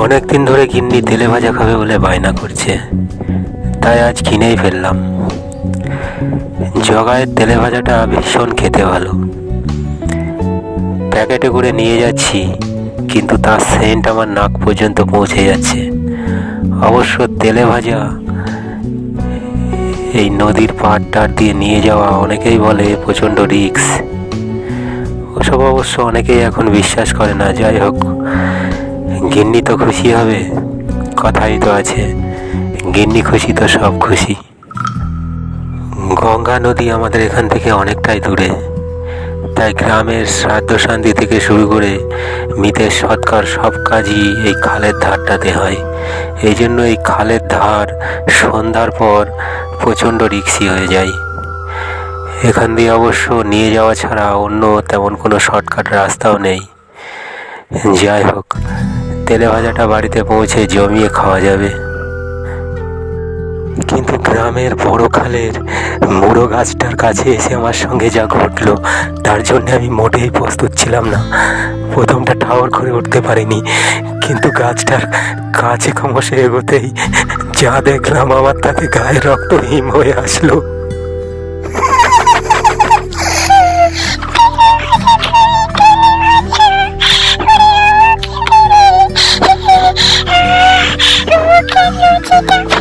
অনেক দিন ধরে গিন্নি তেলে ভাজা খাবে বলে বায়না করছে, তাই আজ কিনেই ফেললাম। জগায়ের তেলে ভাজাটা ভীষণ খেতে ভালো। প্যাকেটে করে নিয়ে যাচ্ছি, কিন্তু তার সেন্ট আমার নাক পর্যন্ত পৌঁছে যাচ্ছে। অবশ্য তেলে ভাজা এই নদীর পাড় দিয়ে নিয়ে যাওয়া অনেকেই বলে প্রচণ্ড রিস্ক। ওসব অবশ্য অনেকেই এখন বিশ্বাস করে না। যাই হোক, গিন্নি তো খুশি হবে, কথাই তো আছে, গিন্নি খুশি তো সব খুশি। গঙ্গা নদী আমাদের এখান থেকে অনেকটাই দূরে, তাই গ্রামের শ্রাদ্ধ শান্তি থেকে শুরু করে মৃতের সৎকার সব কাজই এই খালের ধারটাতে হয়। এই জন্য এই খালের ধার সন্ধ্যার পর প্রচণ্ড রিক্সি হয়ে যায়। এখান দিয়ে অবশ্য নিয়ে যাওয়া ছাড়া অন্য তেমন কোনো শর্টকাট রাস্তাও নেই। যাই হোক, তেলে ভাজাটা বাড়িতে পৌঁছে জমিয়ে খাওয়া যাবে। কিন্তু গ্রামের বড় খালের মুড়ো গাছটার কাছে এসে আমার সঙ্গে যা ঘটলো, তার জন্য আমি মোটেই প্রস্তুত ছিলাম না। প্রথমটা টাওয়ার করে উঠতে পারিনি, কিন্তু গাছটার কাছে ক্রমশ এগোতেই যা দেখলাম, আমার তাতে গায়ে রক্ত হিম হয়ে আসলো। Can you